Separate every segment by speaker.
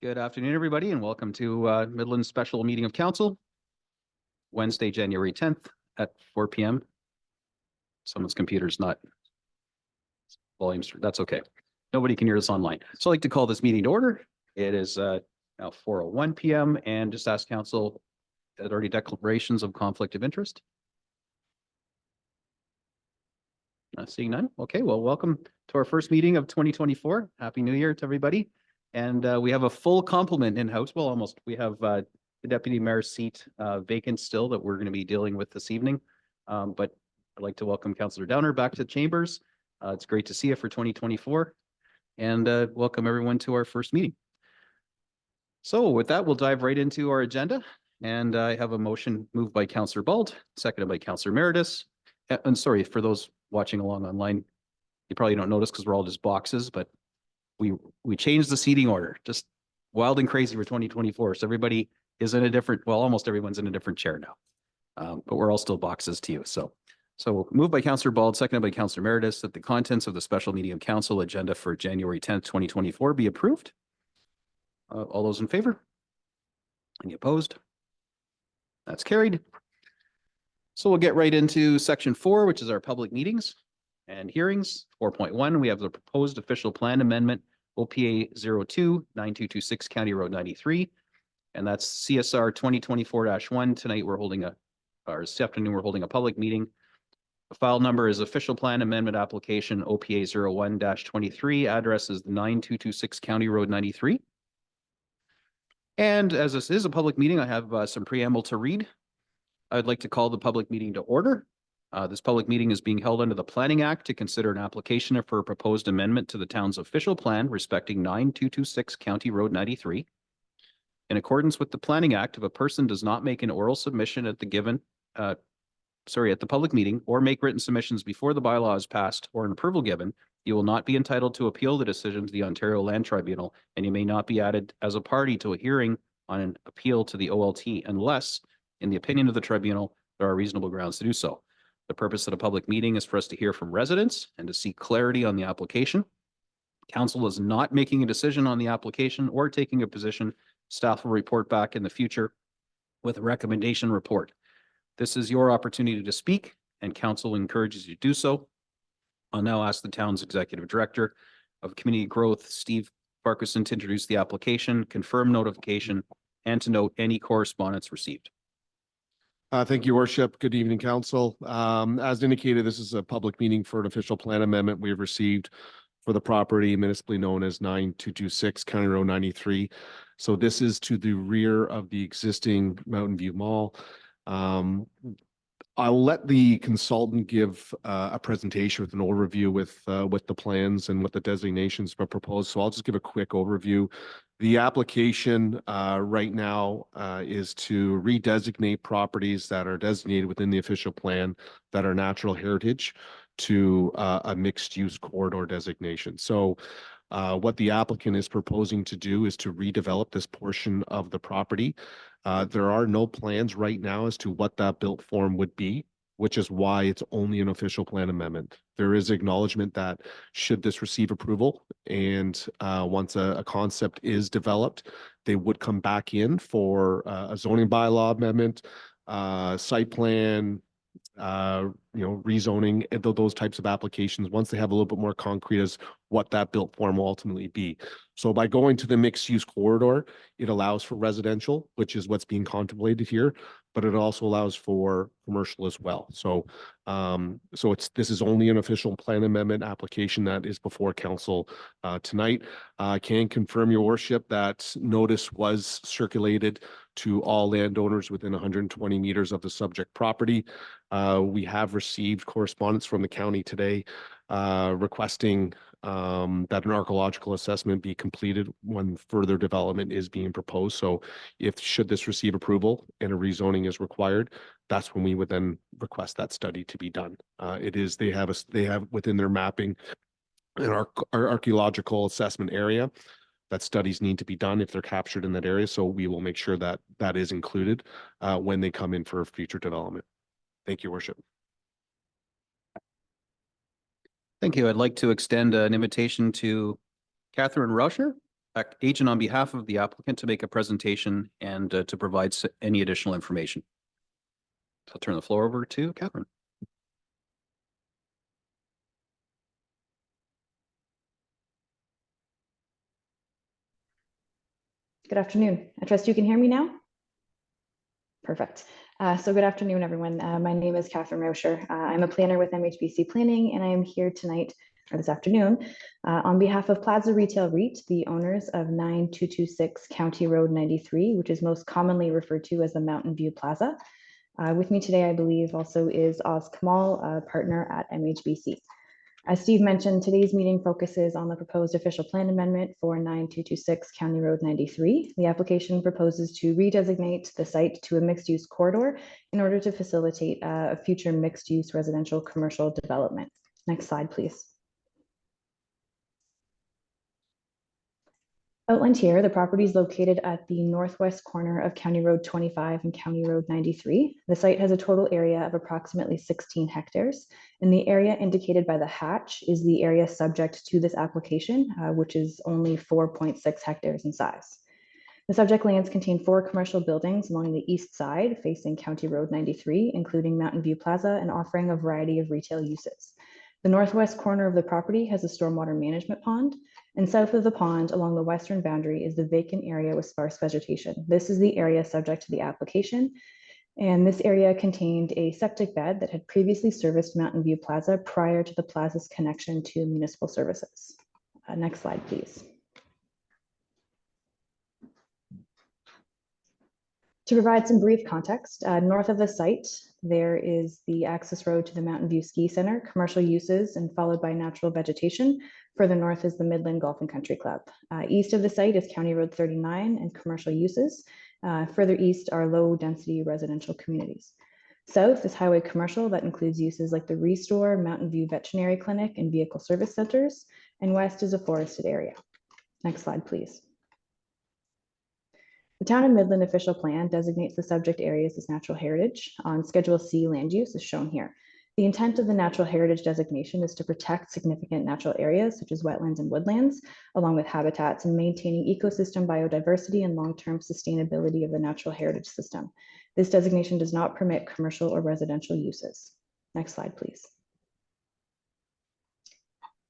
Speaker 1: Good afternoon, everybody, and welcome to Midland Special Meeting of Council, Wednesday, January 10th at 4 p.m. Someone's computer's not volumes. That's okay. Nobody can hear us online. So I'd like to call this meeting to order. It is now 4:01 p.m. and just ask council, are there any declarations of conflict of interest? Seeing none. Okay, well, welcome to our first meeting of 2024. Happy New Year to everybody. And we have a full complement in-house. Well, almost. We have the deputy mayor's seat vacant still that we're going to be dealing with this evening. But I'd like to welcome Councillor Downer back to the chambers. It's great to see you for 2024. And welcome everyone to our first meeting. So with that, we'll dive right into our agenda. And I have a motion moved by Councillor Bald, seconded by Councillor Meredith. And sorry, for those watching along online, you probably don't notice because we're all just boxes, but we changed the seating order, just wild and crazy for 2024. So everybody is in a different, well, almost everyone's in a different chair now, but we're all still boxes to you. So moved by Councillor Bald, seconded by Councillor Meredith, that the contents of the special meeting of council agenda for January 10th, 2024 be approved. All those in favor? Any opposed? That's carried. So we'll get right into section 4, which is our public meetings and hearings. 4.1, we have the proposed official plan amendment, OPA 02-9226 County Road 93. And that's CSR 2024-1. Tonight we're holding this afternoon we're holding a public meeting. The file number is official plan amendment application OPA 01-23. Address is 9226 County Road 93. And as this is a public meeting, I have some preamble to read. I'd like to call the public meeting to order. This public meeting is being held under the Planning Act to consider an application for a proposed amendment to the town's official plan respecting 9226 County Road 93. In accordance with the Planning Act, if a person does not make an oral submission at the public meeting or make written submissions before the bylaw is passed or an approval given, you will not be entitled to appeal the decision to the Ontario Land Tribunal, and you may not be added as a party to a hearing on an appeal to the OLT unless, in the opinion of the tribunal, there are reasonable grounds to do so. The purpose of the public meeting is for us to hear from residents and to seek clarity on the application. Council is not making a decision on the application or taking a position. Staff will report back in the future with a recommendation report. This is your opportunity to speak, and council encourages you to do so. I'll now ask the town's executive director of community growth, Steve Farquharson, to introduce the application, confirm notification, and to note any correspondence received.
Speaker 2: Thank you, Worship. Good evening, Council. As indicated, this is a public meeting for an official plan amendment we have received for the property municipally known as 9226 County Road 93. So this is to the rear of the existing Mountain View Mall. I'll let the consultant give a presentation with an overview with the plans and what the designations are proposed. So I'll just give a quick overview. The application right now is to redesignate properties that are designated within the official plan that are natural heritage to a mixed-use corridor designation. So what the applicant is proposing to do is to redevelop this portion of the property. There are no plans right now as to what that built form would be, which is why it's only an official plan amendment. There is acknowledgement that should this receive approval and once a concept is developed, they would come back in for a zoning bylaw amendment, site plan, rezoning, those types of applications once they have a little bit more concrete as what that built form will ultimately be. So by going to the mixed use corridor, it allows for residential, which is what's being contemplated here, but it also allows for commercial as well. So this is only an official plan amendment application that is before council tonight. I can confirm, your worship, that notice was circulated to all landowners within 120 meters of the subject property. We have received correspondence from the county today requesting that an archaeological assessment be completed when further development is being proposed. So should this receive approval and a rezoning is required, that's when we would then request that study to be done. They have within their mapping an archaeological assessment area that studies need to be done if they're captured in that area. So we will make sure that that is included when they come in for future development. Thank you, Worship.
Speaker 1: Thank you. I'd like to extend an invitation to Catherine Rauscher. agent on behalf of the applicant to make a presentation and to provide any additional information. So I'll turn the floor over to Catherine.
Speaker 3: Good afternoon. I trust you can hear me now. Perfect. So good afternoon, everyone. My name is Catherine Rauscher. I'm a planner with MHBC Planning, and I am here tonight, or this afternoon, on behalf of Plaza Retail REIT, the owners of 9226 County Road 93, which is most commonly referred to as the Mountain View Plaza. With me today, I believe, also is Oz Kamal, a partner at MHBC. As Steve mentioned, today's meeting focuses on the proposed official plan amendment for 9226 County Road 93. The application proposes to redesignate the site to a mixed-use corridor in order to facilitate a future mixed-use residential commercial development. Next slide, please. Outlined here, the property is located at the northwest corner of County Road 25 and County Road 93. The site has a total area of approximately 16 hectares, and the area indicated by the hatch is the area subject to this application, which is only 4.6 hectares in size. The subject lands contain 4 commercial buildings along the east side facing County Road 93, including Mountain View Plaza, and offering a variety of retail uses. The northwest corner of the property has a stormwater management pond, and south of the pond along the western boundary is the vacant area with sparse vegetation. This is the area subject to the application, and this area contained a septic bed that had previously serviced Mountain View Plaza prior to the plaza's connection to municipal services. Next slide, please. To provide some brief context, north of the site, there is the access road to the Mountain View Ski Center, commercial uses, and followed by natural vegetation. Further north is the Midland Golf and Country Club. East of the site is County Road 39 and commercial uses. Further east are low density residential communities. South is highway commercial that includes uses like the Restore, Mountain View Veterinary Clinic, and vehicle service centers. And west is a forested area. Next slide, please. The Town of Midland official plan designates the subject areas as natural heritage on Schedule C land use as shown here. The intent of the natural heritage designation is to protect significant natural areas such as wetlands and woodlands, along with habitats, and maintaining ecosystem biodiversity and long-term sustainability of the natural heritage system. This designation does not permit commercial or residential uses. Next slide, please.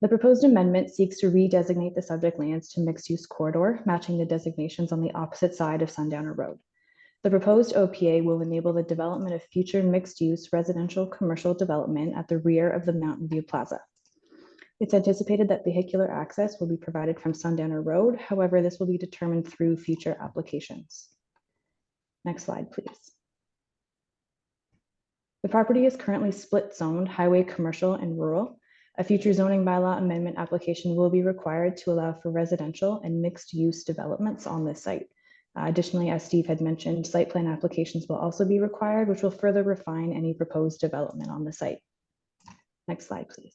Speaker 3: The proposed amendment seeks to redesignate the subject lands to mixed-use corridor, matching the designations on the opposite side of Sundowner Road. The proposed OPA will enable the development of future mixed-use residential commercial development at the rear of the Mountain View Plaza. It's anticipated that vehicular access will be provided from Sundowner Road. However, this will be determined through future applications. Next slide, please. The property is currently split zoned highway commercial and rural. A future zoning bylaw amendment application will be required to allow for residential and mixed use developments on this site. Additionally, as Steve had mentioned, site plan applications will also be required, which will further refine any proposed development on the site. Next slide, please.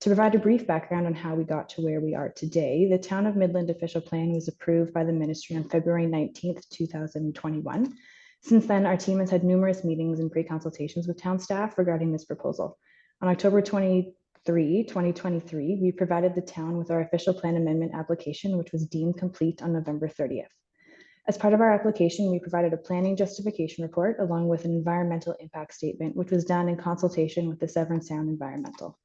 Speaker 3: To provide a brief background on how we got to where we are today, the Town of Midland official plan was approved by the ministry on February 19th, 2021. Since then, our team has had numerous meetings and pre-consultations with town staff regarding this proposal. On October 23, 2023, we provided the town with our official plan amendment application, which was deemed complete on November 30th. As part of our application, we provided a planning justification report along with an environmental impact statement, which was done in consultation with the Severn Sound Environmental.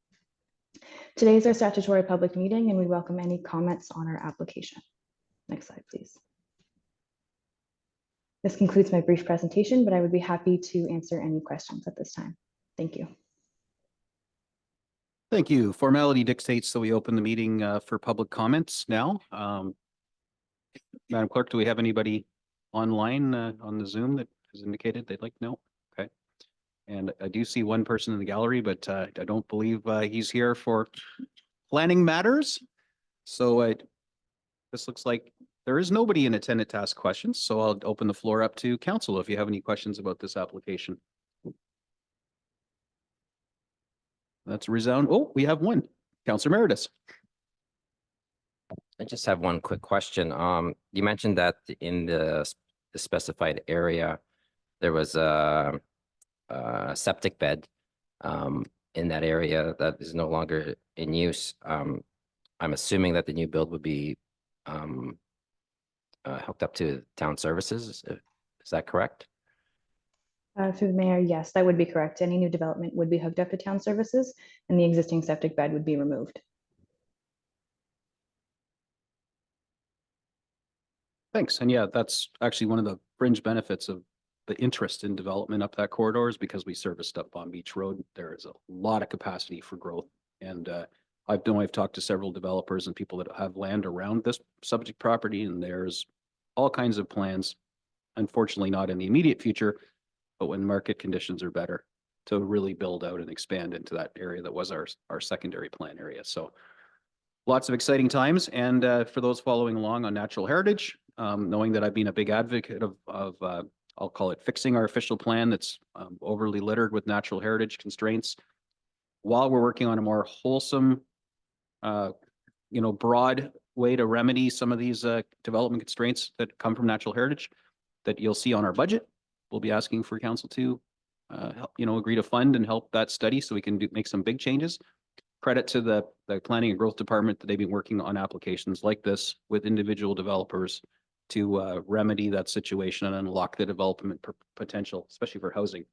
Speaker 3: Today is our statutory public meeting, and we welcome any comments on our application. Next slide, please. This concludes my brief presentation, but I would be happy to answer any questions at this time. Thank you.
Speaker 1: Thank you. Formality dictates that we open the meeting for public comments now. Madam Clerk, do we have anybody online on the Zoom that has indicated they'd like to know? Okay. And I do see one person in the gallery, but I don't believe he's here for planning matters. So this looks like there is nobody in attendance to ask questions. So I'll open the floor up to council if you have any questions about this application. That's a resound. Oh, we have one. Councillor Meredith.
Speaker 4: I just have one quick question. You mentioned that in the specified area, there was a septic bed in that area that is no longer in use. I'm assuming that the new build would be hooked up to town services. Is that correct?
Speaker 3: Through the mayor, yes, that would be correct. Any new development would be hooked up to town services and the existing septic bed would be removed.
Speaker 1: Thanks. And yeah, that's actually one of the fringe benefits of the interest in development up that corridor is because we serviced up on Beach Road. There is a lot of capacity for growth. And I've talked to several developers and people that have land around this subject property, and there's all kinds of plans. Unfortunately, not in the immediate future, but when market conditions are better, to really build out and expand into that area that was our secondary plan area. So lots of exciting times. And for those following along on natural heritage, knowing that I've been a big advocate of I'll call it fixing our official plan that's overly littered with natural heritage constraints, while we're working on a more wholesome, broad way to remedy some of these development constraints that come from natural heritage that you'll see on our budget. We'll be asking for council to, agree to fund and help that study so we can make some big changes. Credit to the planning and growth department that they've been working on applications like this with individual developers to remedy that situation and unlock the development potential, especially for housing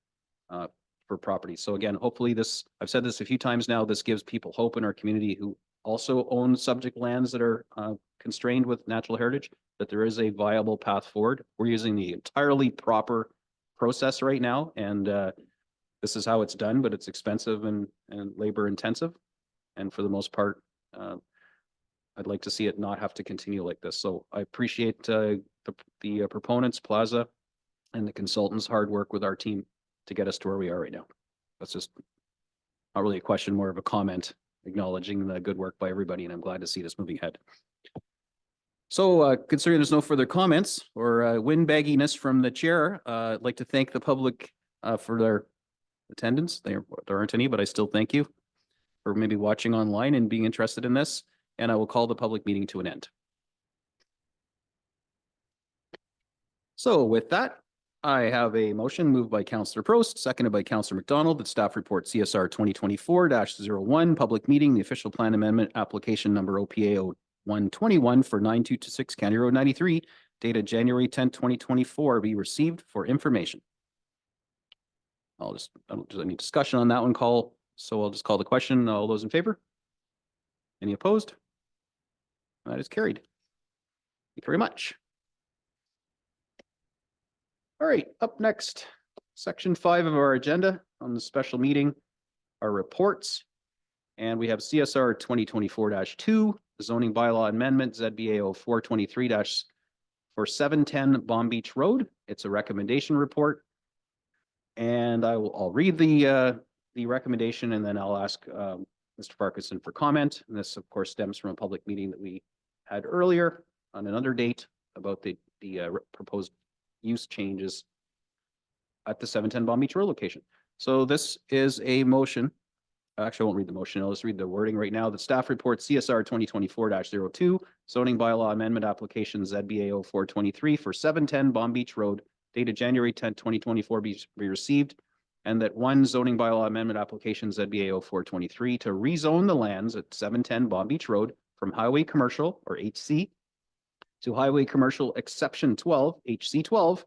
Speaker 1: for properties. So again, hopefully I've said this a few times now, this gives people hope in our community who also own subject lands that are constrained with natural heritage, that there is a viable path forward. We're using the entirely proper process right now, and this is how it's done, but it's expensive and labor intensive. And for the most part, I'd like to see it not have to continue like this. So I appreciate the proponents, Plaza, and the consultants' hard work with our team to get us to where we are right now. That's just not really a question, more of a comment, acknowledging the good work by everybody, and I'm glad to see this moving ahead. So considering there's no further comments or windbagginess from the chair, I'd like to thank the public for their attendance. There aren't any, but I still thank you for maybe watching online and being interested in this. And I will call the public meeting to an end. So with that, I have a motion moved by Councillor Prost, seconded by Councillor McDonald, that staff report CSR 2024-01, public meeting, the official plan amendment application number OPA 121 for 9226 County Road 93, dated January 10, 2024, be received for information. I don't do any discussion on that one so I'll just call the question. All those in favor? Any opposed? That is carried. Thank you very much. All right, up next, section 5 of our agenda on the special meeting, our reports. And we have CSR 2024-2, zoning bylaw amendment, ZBAO 423-for 710 Bomb Beach Road. It's a recommendation report. And I'll read the recommendation, and then I'll ask Mr. Farquharson for comment. And this, of course, stems from a public meeting that we had earlier on another date about the proposed use changes at the 710 Bomb Beach Road location. So this is a motion. Actually, I won't read the motion. I'll just read the wording right now. The staff report CSR 2024-02, zoning bylaw amendment application ZBAO 423 for 710 Bomb Beach Road, dated January 10, 2024, be received, and that one zoning bylaw amendment application ZBAO 423 to rezone the lands at 710 Bomb Beach Road from highway commercial, or HC, to highway commercial exception 12, HC 12,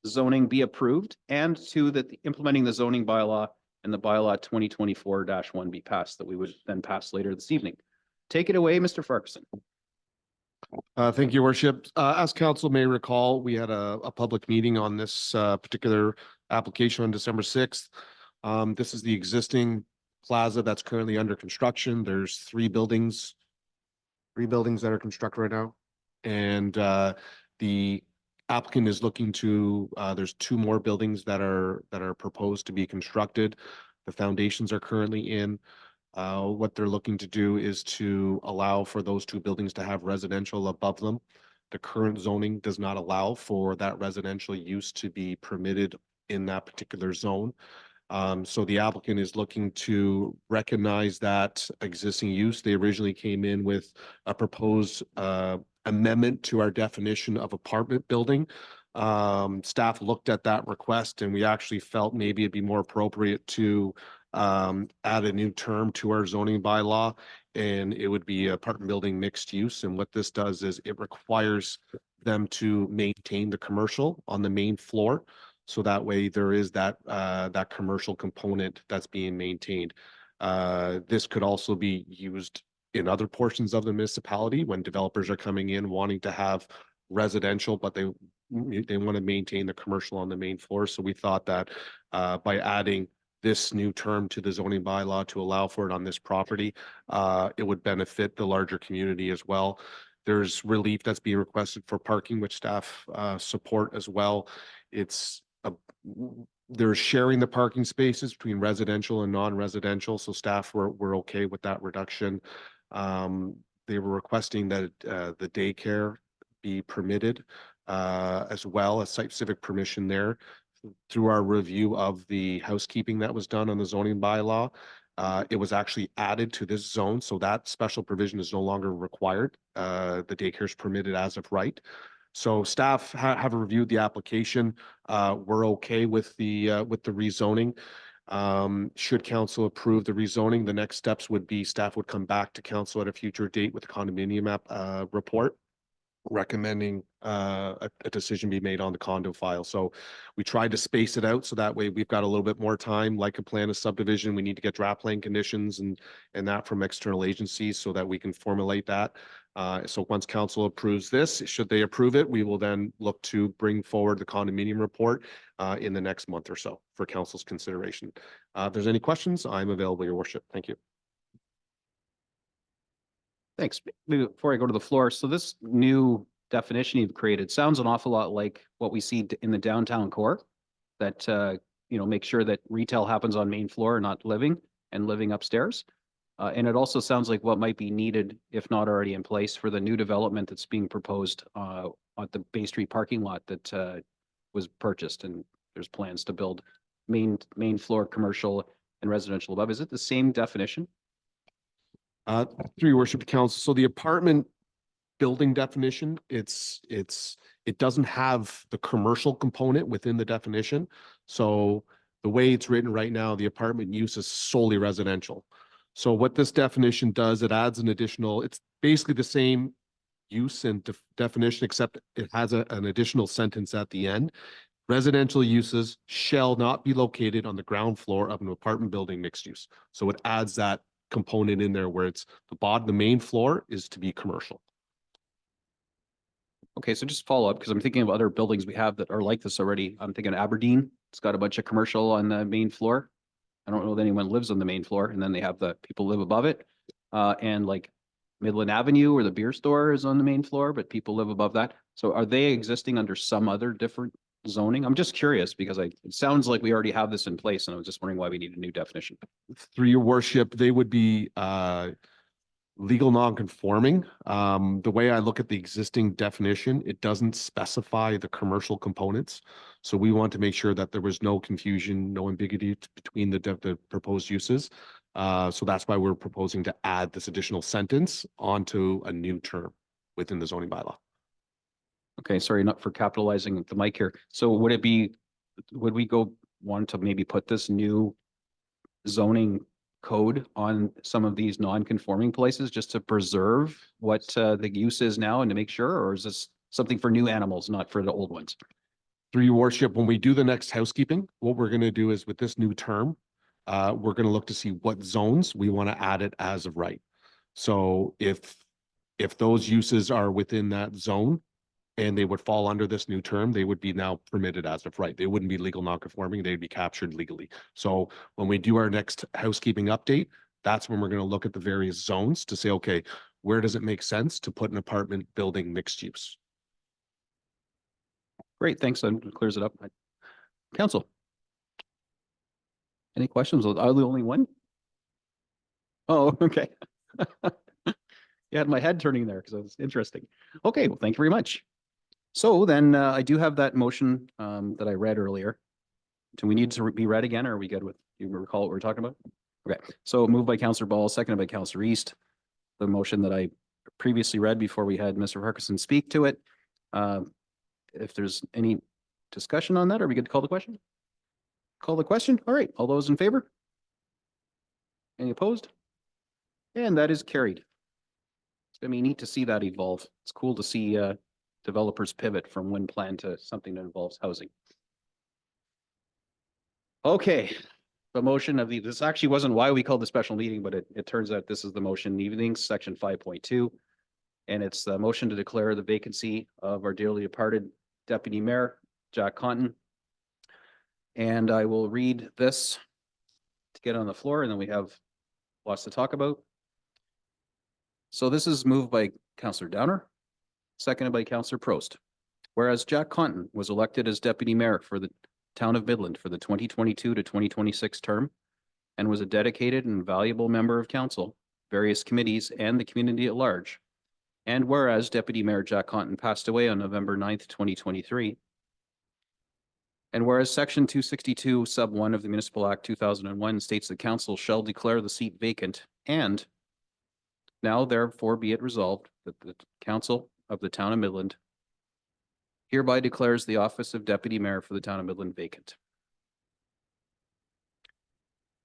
Speaker 1: zoning be approved, and to that implementing the zoning bylaw and the bylaw 2024-1 be passed, that we would then pass later this evening. Take it away, Mr. Farquharson.
Speaker 2: Thank you, Worship. As council may recall, we had a public meeting on this particular application on December 6th. This is the existing plaza that's currently under construction. There's three buildings that are constructed right now. And the applicant is looking to, there's two more buildings that are proposed to be constructed. The foundations are currently in. What they're looking to do is to allow for those two buildings to have residential above them. The current zoning does not allow for that residential use to be permitted in that particular zone. So the applicant is looking to recognize that existing use. They originally came in with a proposed amendment to our definition of apartment building. Staff looked at that request, and we actually felt maybe it'd be more appropriate to add a new term to our zoning bylaw, and it would be apartment building mixed use. And what this does is it requires them to maintain the commercial on the main floor. So that way there is that that commercial component that's being maintained. This could also be used in other portions of the municipality when developers are coming in wanting to have residential, but they want to maintain the commercial on the main floor. So we thought that by adding this new term to the zoning bylaw to allow for it on this property, it would benefit the larger community as well. There's relief that's being requested for parking, which staff support as well. It's they're sharing the parking spaces between residential and non-residential, so staff were okay with that reduction. They were requesting that the daycare be permitted as well as site-specific permission there. Through our review of the housekeeping that was done on the zoning bylaw, it was actually added to this zone, so that special provision is no longer required. The daycare is permitted as of right. So staff have reviewed the application. We're okay with the rezoning. Should council approve the rezoning, the next steps would be staff would come back to council at a future date with a condominium report recommending a decision be made on the condo file. So we tried to space it out so that way we've got a little bit more time. Like a plan of subdivision, we need to get draft plan conditions and that from external agencies so that we can formulate that. So once council approves this, should they approve it, we will then look to bring forward the condominium report in the next month or so for council's consideration. If there's any questions, I'm available, your worship. Thank you.
Speaker 1: Thanks. Maybe before I go to the floor, so this new definition you've created sounds an awful lot like what we see in the downtown core, that make sure that retail happens on main floor, not living, and living upstairs. And it also sounds like what might be needed, if not already in place, for the new development that's being proposed at the Bay Street parking lot that was purchased, and there's plans to build main floor commercial and residential above. Is it the same definition?
Speaker 2: Through your worship, council. So the apartment building definition, it doesn't have the commercial component within the definition. So the way it's written right now, the apartment use is solely residential. So what this definition does, it adds an additional, it's basically the same use and definition, except it has an additional sentence at the end. Residential uses shall not be located on the ground floor of an apartment building mixed use. So it adds that component in there where it's the main floor is to be commercial.
Speaker 1: Okay, so just follow up, because I'm thinking of other buildings we have that are like this already. I'm thinking Aberdeen, it's got a bunch of commercial on the main floor. I don't know that anyone lives on the main floor, and then they have the people live above it. And like Midland Avenue, where the beer store is on the main floor, but people live above that. So are they existing under some other different zoning? I'm just curious because it sounds like we already have this in place, and I was just wondering why we need a new definition.
Speaker 2: Through your worship, they would be legal non-conforming. The way I look at the existing definition, it doesn't specify the commercial components. So we want to make sure that there was no confusion, no ambiguity between the proposed uses. So that's why we're proposing to add this additional sentence onto a new term within the zoning bylaw.
Speaker 1: Okay, sorry, not for capitalizing the mic here. So would we want to maybe put this new zoning code on some of these non-conforming places just to preserve what the use is now and to make sure, or is this something for new animals, not for the old ones?
Speaker 2: Through your worship, when we do the next housekeeping, what we're going to do is with this new term, we're going to look to see what zones we want to add it as of right. So if those uses are within that zone, and they would fall under this new term, they would be now permitted as of right. They wouldn't be legal non-conforming, they'd be captured legally. So when we do our next housekeeping update, that's when we're going to look at the various zones to say, okay, where does it make sense to put an apartment building mixed use?
Speaker 1: Great, thanks. That clears it up. Council. Any questions? Are the only one? Oh, okay. You had my head turning there because it was interesting. Okay, well, thank you very much. So then I do have that motion that I read earlier. Do we need to be read again, or are we good with, you recall what we're talking about? Okay, so moved by Councillor Ball, seconded by Councillor East. The motion that I previously read before we had Mr. Harkison speak to it. If there's any discussion on that, are we good to call the question? Call the question? All right, all those in favor? Any opposed? And that is carried. It's gonna be neat to see that evolve. It's cool to see developers pivot from one plan to something that involves housing. Okay, the motion of this actually wasn't why we called the special meeting, but it turns out this is the motion evenings, section 5.2. And it's the motion to declare the vacancy of our dearly departed deputy mayor, Jack Conton. And I will read this to get on the floor, and then we have lots to talk about. So this is moved by Councillor Downer, seconded by Councillor Prost. Whereas Jack Conton was elected as deputy mayor for the town of Midland for the 2022 to 2026 term and was a dedicated and valuable member of council, various committees, and the community at large. And whereas Deputy Mayor Jack Conton passed away on November 9th, 2023. And whereas Section 262, Sub 1 of the Municipal Act 2001 states that council shall declare the seat vacant, and now therefore be it resolved that the council of the town of Midland hereby declares the office of Deputy Mayor for the town of Midland vacant.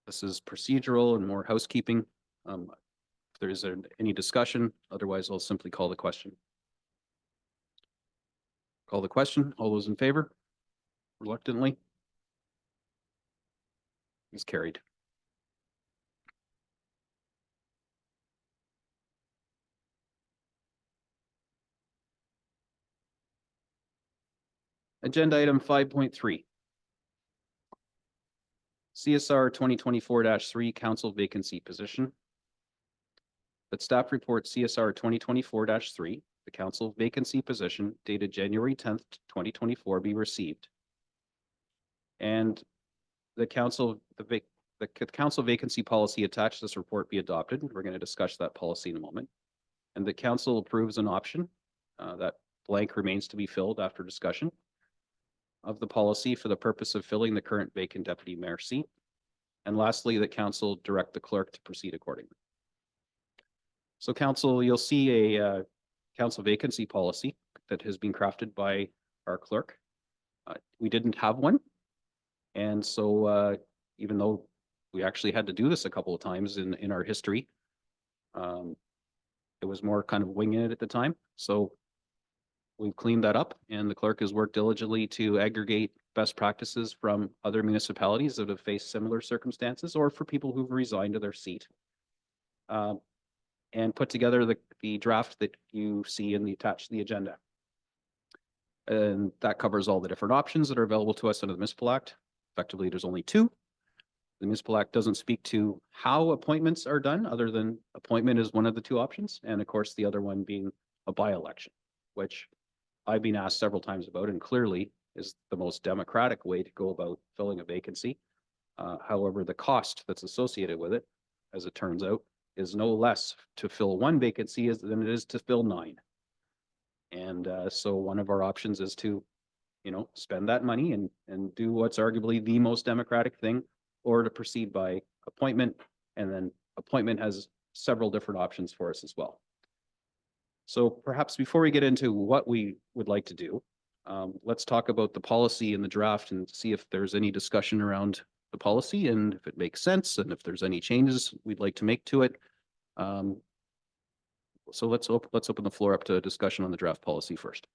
Speaker 1: This is procedural and more housekeeping. If there is any discussion, otherwise I'll simply call the question. Call the question. All those in favor? Reluctantly? Is carried. Agenda item 5.3. CSR 2024-3 council vacancy position. That staff report CSR 2024-3, the council vacancy position dated January 10th, 2024 be received. And the council vacancy policy attached to this report be adopted. We're going to discuss that policy in a moment. And the council approves an option that blank remains to be filled after discussion of the policy for the purpose of filling the current vacant deputy mayor seat. And lastly, the council direct the clerk to proceed accordingly. So council, you'll see a council vacancy policy that has been crafted by our clerk. We didn't have one. And so even though we actually had to do this a couple of times in our history, it was more kind of winging it at the time. So we've cleaned that up, and the clerk has worked diligently to aggregate best practices from other municipalities that have faced similar circumstances, or for people who've resigned to their seat, and put together the draft that you see in the attached to the agenda. And that covers all the different options that are available to us under the Municipal Act. Effectively, there's only two. The Municipal Act doesn't speak to how appointments are done, other than appointment is one of the two options. And of course, the other one being a by-election, which I've been asked several times about, and clearly is the most democratic way to go about filling a vacancy. However, the cost that's associated with it, as it turns out, is no less to fill one vacancy than it is to fill 9. And so one of our options is to, spend that money and do what's arguably the most democratic thing, or to proceed by appointment. And then appointment has several different options for us as well. So perhaps before we get into what we would like to do, let's talk about the policy in the draft and see if there's any discussion around the policy and if it makes sense and if there's any changes we'd like to make to it. So let's open the floor up to a discussion on the draft policy first.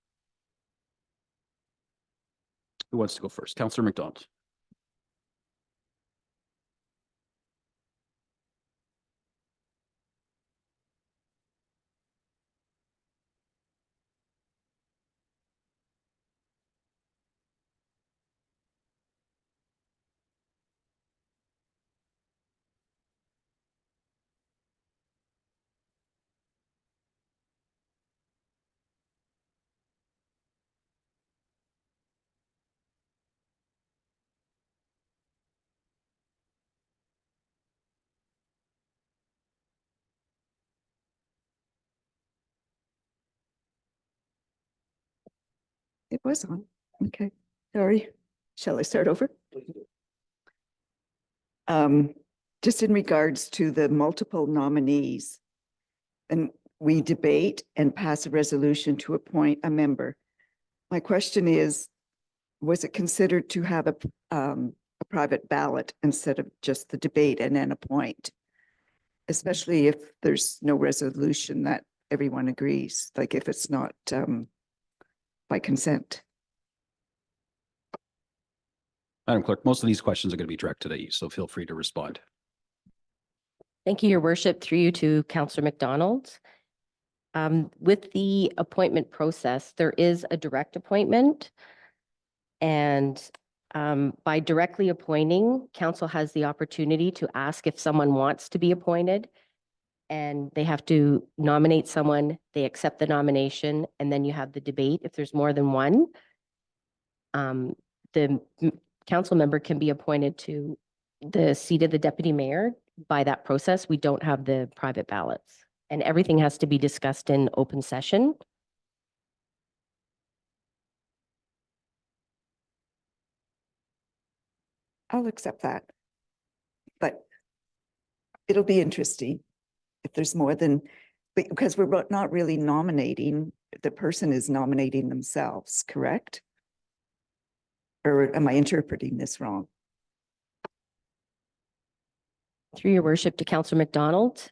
Speaker 1: Who wants to go first? Councillor McDonald.
Speaker 5: It was on. Okay, sorry. Shall I start over? Just in regards to the multiple nominees, and we debate and pass a resolution to appoint a member. My question is, was it considered to have a private ballot instead of just the debate and then appoint? especially if there's no resolution that everyone agrees, like if it's not by consent.
Speaker 1: Madam Clerk, most of these questions are going to be directed at you, so feel free to respond.
Speaker 6: Thank you, Your Worship. Through you to Councillor McDonald. With the appointment process, there is a direct appointment. And by directly appointing, council has the opportunity to ask if someone wants to be appointed. And they have to nominate someone, they accept the nomination, and then you have the debate if there's more than one. The council member can be appointed to the seat of the deputy mayor. By that process, we don't have the private ballots, and everything has to be discussed in open session.
Speaker 5: I'll accept that. But it'll be interesting if there's more than, because we're not really nominating, the person is nominating themselves, correct? Or am I interpreting this wrong?
Speaker 6: Through your worship to Councillor McDonald,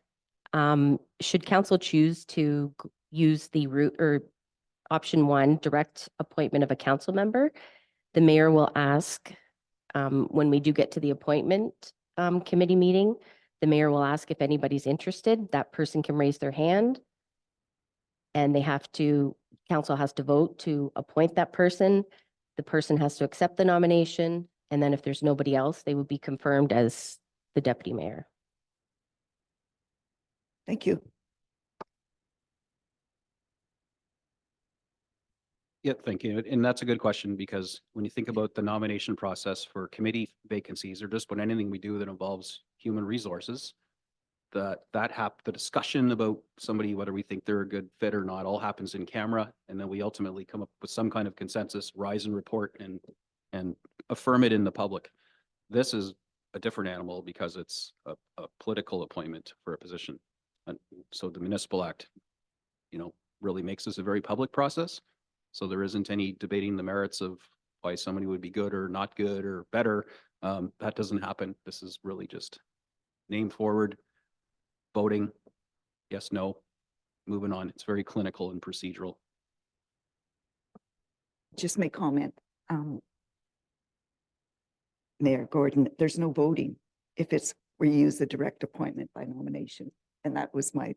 Speaker 6: should council choose to use the route or option 1, direct appointment of a council member, the mayor will ask, when we do get to the appointment committee meeting, the mayor will ask if anybody's interested. That person can raise their hand. And council has to vote to appoint that person. The person has to accept the nomination. And then if there's nobody else, they would be confirmed as the deputy mayor.
Speaker 5: Thank you.
Speaker 1: Yeah, thank you. And that's a good question, because when you think about the nomination process for committee vacancies, or just about anything we do that involves human resources, the discussion about somebody, whether we think they're a good fit or not, all happens in camera. And then we ultimately come up with some kind of consensus, rise and report, and affirm it in the public. This is a different animal because it's a political appointment for a position. And so the Municipal Act, really makes this a very public process. So there isn't any debating the merits of why somebody would be good or not good or better. That doesn't happen. This is really just name forward, voting, yes, no, moving on. It's very clinical and procedural.
Speaker 5: Just make comment. Mayor Gordon, there's no voting if we use the direct appointment by nomination. And that was my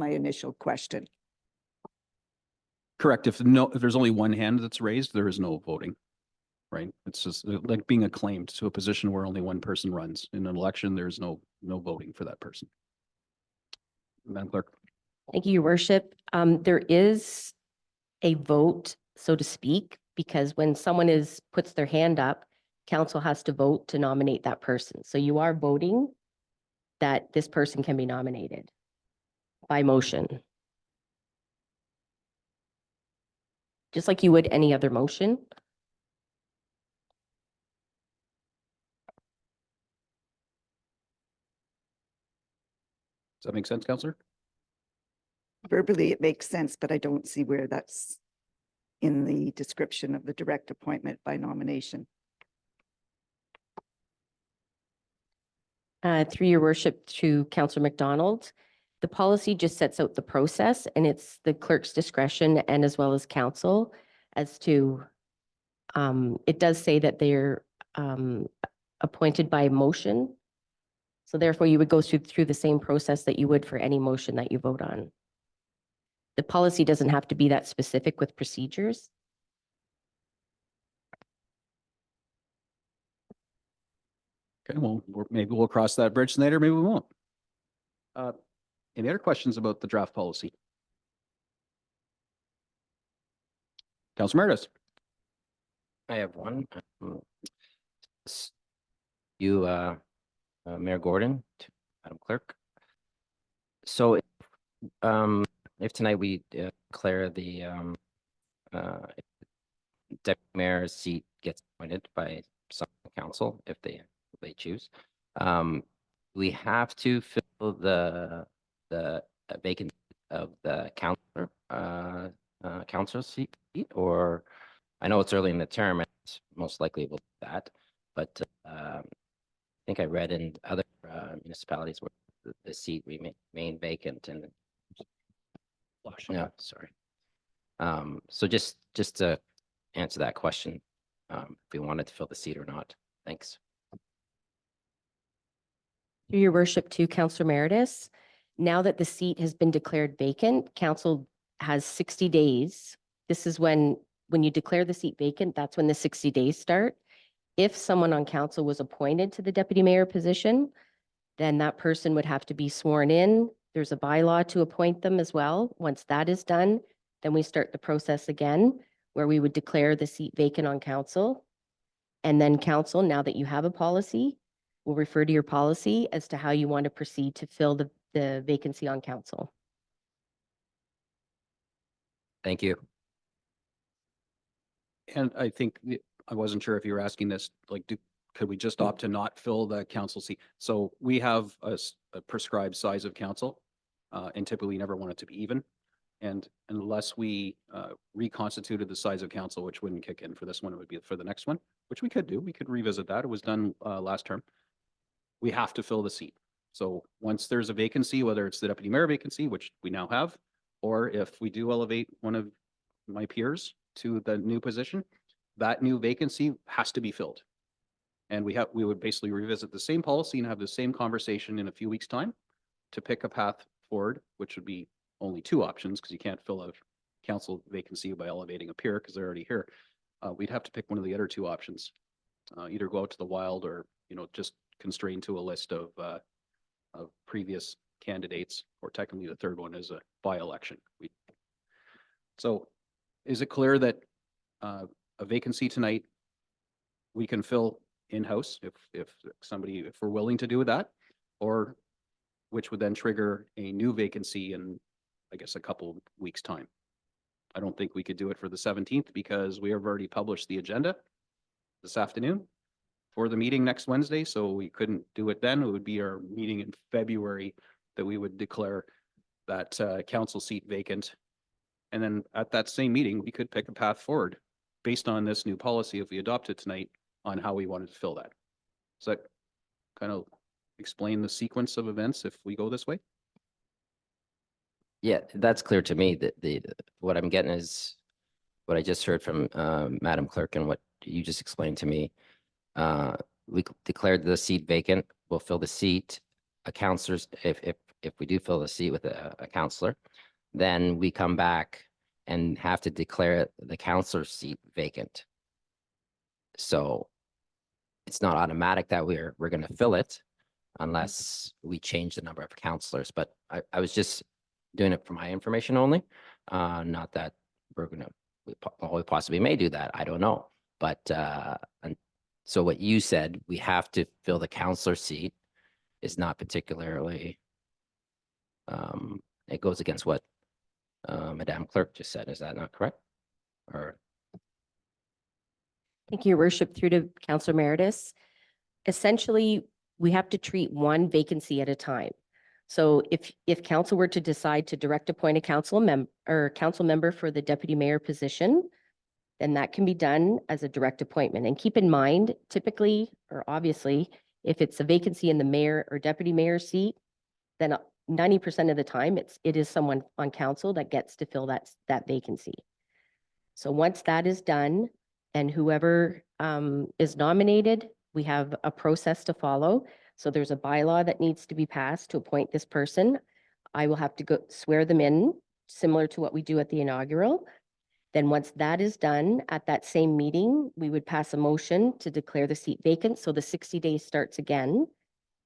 Speaker 5: initial question.
Speaker 1: Correct. If there's only one hand that's raised, there is no voting, right? It's just like being acclaimed to a position where only one person runs. In an election, there's no voting for that person. Madam Clerk.
Speaker 6: Thank you, Your Worship. There is a vote, so to speak, because when someone puts their hand up, council has to vote to nominate that person. So you are voting that this person can be nominated by motion. Just like you would any other motion.
Speaker 1: Does that make sense, Councillor?
Speaker 5: Verbally, it makes sense, but I don't see where that's in the description of the direct appointment by nomination.
Speaker 6: Through your worship to Councillor McDonald, the policy just sets out the process, and it's the clerk's discretion and as well as council as to, it does say that they're appointed by motion. So therefore you would go through the same process that you would for any motion that you vote on. The policy doesn't have to be that specific with procedures.
Speaker 1: Okay, well, maybe we'll cross that bridge later, maybe we won't. Any other questions about the draft policy? Councilor Meredith.
Speaker 4: I have one. You, Mayor Gordon, to Madam Clerk. So, if tonight we declare the deputy mayor's seat gets appointed by some council, if they choose, we have to fill the vacant of the councilor seat, or I know it's early in the term and it's most likely will do that, but I think I read in other municipalities where seat remain vacant and, no, sorry. So just to answer that question, if we wanted to fill the seat or not. Thanks.
Speaker 6: Through your worship to Councillor Meredith, now that the seat has been declared vacant, council has 60 days. This is when you declare the seat vacant, that's when the 60 days start. If someone on council was appointed to the deputy mayor position, then that person would have to be sworn in. There's a bylaw to appoint them as well. Once that is done, then we start the process again, where we would declare the seat vacant on council. And then council, now that you have a policy, will refer to your policy as to how you want to proceed to fill the vacancy on council.
Speaker 4: Thank you.
Speaker 1: And I think, I wasn't sure if you were asking this, like, could we just opt to not fill the council seat? So we have a prescribed size of council, and typically never want it to be even. And unless we reconstituted the size of council, which wouldn't kick in for this one, it would be for the next one, which we could do. We could revisit that. It was done last term. We have to fill the seat. So once there's a vacancy, whether it's the deputy mayor vacancy, which we now have, or if we do elevate one of my peers to the new position, that new vacancy has to be filled. And we would basically revisit the same policy and have the same conversation in a few weeks' time to pick a path forward, which would be only two options, because you can't fill a council vacancy by elevating a peer because they're already here. We'd have to pick one of the other two options, either go out to the wild or, just constrain to a list of previous candidates, or technically the third one is a by-election. So is it clear that a vacancy tonight we can fill in-house if we're willing to do that, or which would then trigger a new vacancy in, I guess, a couple weeks' time? I don't think we could do it for the 17th because we have already published the agenda this afternoon for the meeting next Wednesday, so we couldn't do it then. It would be our meeting in February that we would declare that council seat vacant. And then at that same meeting, we could pick a path forward based on this new policy, if we adopt it tonight, on how we wanted to fill that. Does that kind of explain the sequence of events if we go this way?
Speaker 4: Yeah, that's clear to me. That what I'm getting is what I just heard from Madam Clerk and what you just explained to me. We declared the seat vacant. We'll fill the seat. A counselor's, if we do fill the seat with a counselor, then we come back and have to declare the counselor's seat vacant. So it's not automatic that we're going to fill it unless we change the number of counselors. But I was just doing it for my information only, not that we're going to, we possibly may do that. I don't know. But and so what you said, we have to fill the counselor seat, is not particularly, it goes against what Madame Clerk just said. Is that not correct? Or
Speaker 6: Thank you, Your Worship, through to Councillor Meredith. Essentially, we have to treat one vacancy at a time. So if council were to decide to direct appoint a council member for the deputy mayor position, then that can be done as a direct appointment. And keep in mind, typically, or obviously, if it's a vacancy in the mayor or deputy mayor seat, then 90% of the time it is someone on council that gets to fill that vacancy. So once that is done, and whoever is nominated, we have a process to follow. So there's a bylaw that needs to be passed to appoint this person. I will have to go swear them in, similar to what we do at the inaugural. Then once that is done, at that same meeting, we would pass a motion to declare the seat vacant. So the 60 days starts again.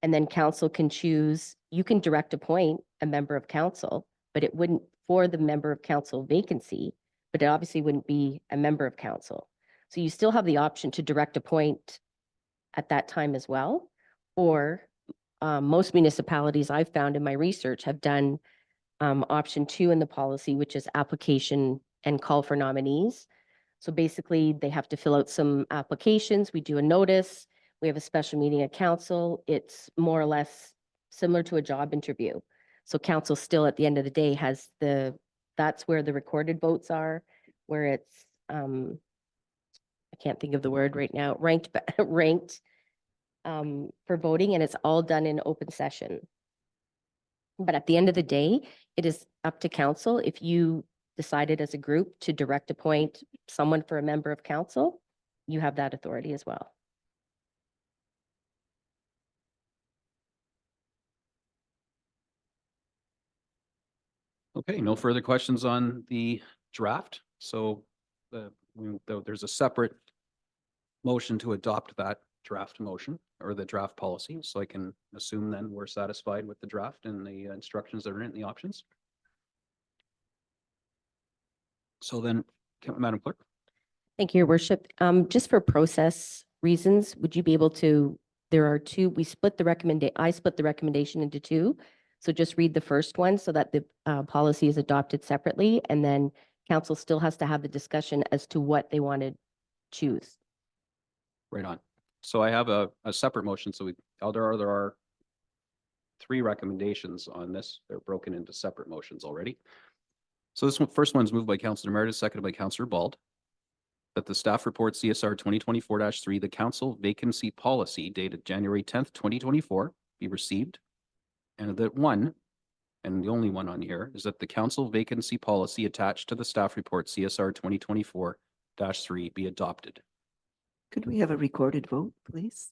Speaker 6: And then council can choose, you can direct appoint a member of council, but it wouldn't for the member of council vacancy, but it obviously wouldn't be a member of council. So you still have the option to direct appoint at that time as well. Or most municipalities I've found in my research have done option 2 in the policy, which is application and call for nominees. So basically they have to fill out some applications. We do a notice. We have a special meeting at council. It's more or less similar to a job interview. So council still at the end of the day has that's where the recorded votes are, where it's, I can't think of the word right now, ranked for voting, and it's all done in open session. But at the end of the day, it is up to council. If you decided as a group to direct appoint someone for a member of council, you have that authority as well.
Speaker 1: Okay, no further questions on the draft. So there's a separate motion to adopt that draft motion or the draft policy. So I can assume then we're satisfied with the draft and the instructions that are in the options. So then, Madam Clerk.
Speaker 6: Thank you, Your Worship. Just for process reasons, would you be able to, there are two, I split the recommendation into two. So just read the first one so that the policy is adopted separately, and then council still has to have the discussion as to what they want to choose.
Speaker 1: Right on. So I have a separate motion. So there are three recommendations on this. They're broken into separate motions already. So this first one's moved by Councillor Meredith, seconded by Councillor Bald, that the staff report CSR 2024-3, the council vacancy policy dated January 10th, 2024 be received. And that one, and the only one on here, is that the council vacancy policy attached to the staff report CSR 2024-3 be adopted.
Speaker 5: Could we have a recorded vote, please?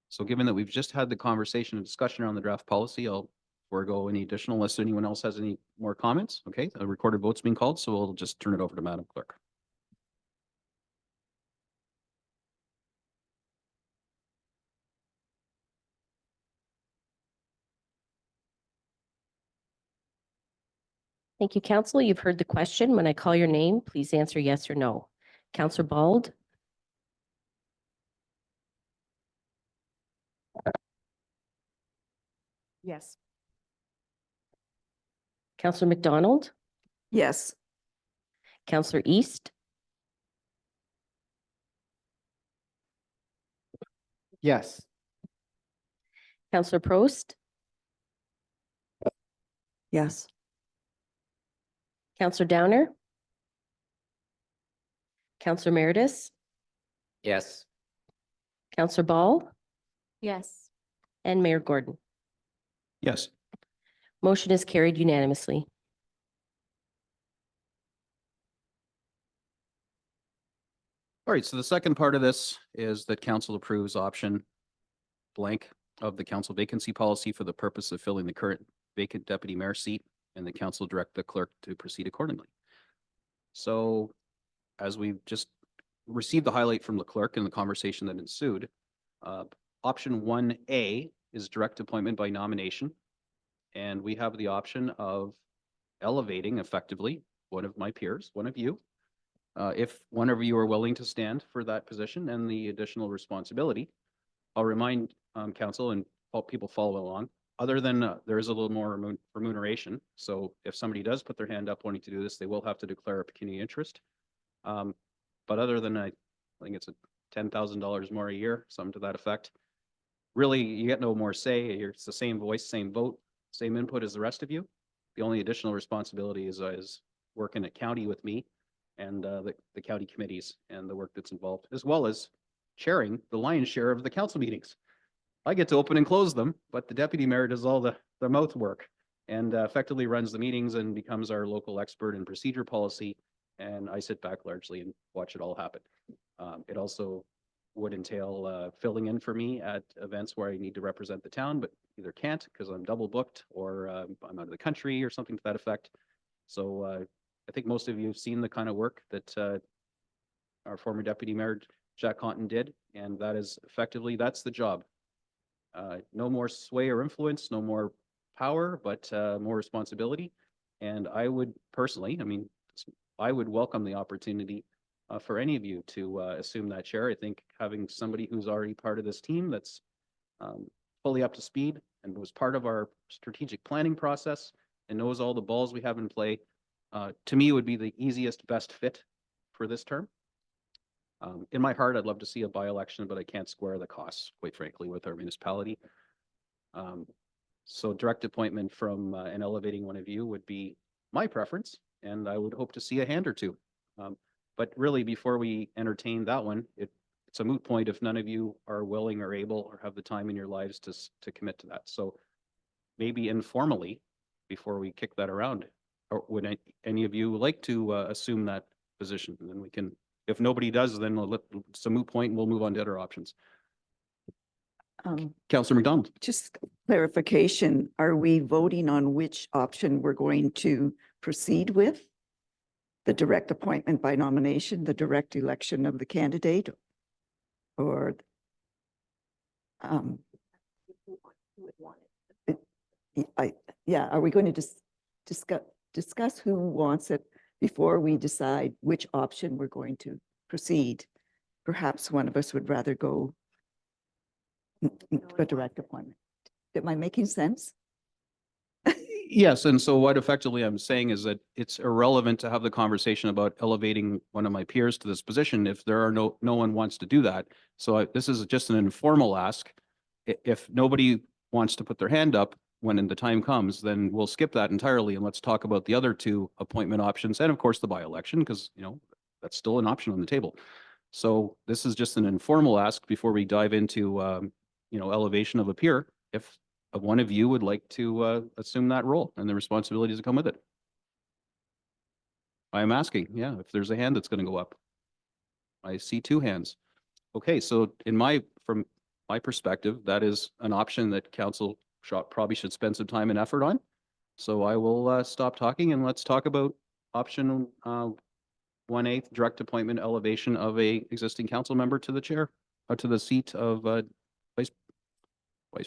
Speaker 1: So given that we've just had the conversation and discussion around the draft policy, I'll forego any additional unless anyone else has any more comments. Okay, a recorded vote's being called, so we'll just turn it over to Madam Clerk.
Speaker 6: Thank you, council. You've heard the question. When I call your name, please answer yes or no. Councillor Bald.
Speaker 5: Yes.
Speaker 6: Councillor McDonald,
Speaker 5: Yes.
Speaker 6: Councillor East,
Speaker 2: Yes.
Speaker 6: Councillor Prost,
Speaker 5: Yes.
Speaker 6: Councillor Downer, Councillor Meredith,
Speaker 4: Yes.
Speaker 6: Councillor Ball,
Speaker 7: Yes.
Speaker 6: and Mayor Gordon.
Speaker 1: Yes.
Speaker 6: Motion is carried unanimously.
Speaker 1: All right, so the second part of this is that council approves option blank of the council vacancy policy for the purpose of filling the current vacant deputy mayor seat, and the council direct the clerk to proceed accordingly. So as we've just received the highlight from the clerk in the conversation that ensued, option 1A is direct appointment by nomination. And we have the option of elevating effectively one of my peers, one of you, if one of you are willing to stand for that position and the additional responsibility. I'll remind council and people follow along, other than there is a little more remuneration. So if somebody does put their hand up wanting to do this, they will have to declare a pecuniary interest. But other than I think it's $10,000 more a year, something to that effect. Really, you get no more say. It's the same voice, same vote, same input as the rest of you. The only additional responsibility is working at county with me and the county committees and the work that's involved, as well as chairing the lion's share of the council meetings. I get to open and close them, but the deputy mayor does all the mouth work and effectively runs the meetings and becomes our local expert in procedure policy. And I sit back largely and watch it all happen. It also would entail filling in for me at events where I need to represent the town, but either can't because I'm double booked or I'm out of the country or something to that effect. So I think most of you have seen the kind of work that our former deputy mayor, Jack Honton, did. And that is effectively, that's the job. No more sway or influence, no more power, but more responsibility. And I would personally, I would welcome the opportunity for any of you to assume that chair. I think having somebody who's already part of this team that's fully up to speed and was part of our strategic planning process and knows all the balls we have in play, to me would be the easiest, best fit for this term. In my heart, I'd love to see a by-election, but I can't square the costs, quite frankly, with our municipality. So direct appointment from and elevating one of you would be my preference, and I would hope to see a hand or two. But really, before we entertain that one, it's it's a moot point if none of you are willing or able or have the time in your lives to commit to that. So maybe informally, before we kick that around, or would any of you like to assume that position? And then we can, if nobody does, then it's a moot point and we'll move on to other options. Councillor McDonald.
Speaker 5: Just clarification, are we voting on which option we're going to proceed with? The direct appointment by nomination, the direct election of the candidate? Or yeah, are we going to discuss who wants it before we decide which option we're going to proceed? Perhaps one of us would rather go a direct appointment. Am I making sense?
Speaker 1: Yes, and so what effectively I'm saying is that it's irrelevant to have the conversation about elevating one of my peers to this position if there are no one wants to do that. So this is just an informal ask. If nobody wants to put their hand up when the time comes, then we'll skip that entirely and let's talk about the other two appointment options and of course the by-election, because that's still an option on the table. So this is just an informal ask before we dive into elevation of a peer. If one of you would like to assume that role and the responsibilities that come with it. I'm asking, yeah, if there's a hand that's going to go up. I see two hands. Okay, so from my perspective, that is an option that council probably should spend some time and effort on. So I will stop talking and let's talk about option 1A, direct appointment elevation of a existing council member to the chair, to the seat of vice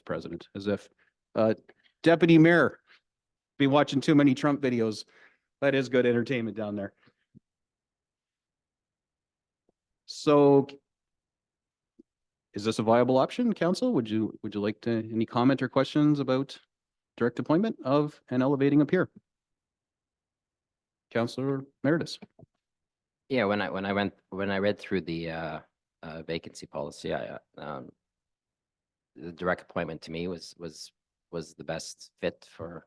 Speaker 1: president, as if deputy mayor be watching too many Trump videos. That is good entertainment down there. So is this a viable option, council? Would you like to any comment or questions about direct appointment of and elevating a peer? Councillor Meredith.
Speaker 4: Yeah, when I read through the vacancy policy, the direct appointment to me was the best fit for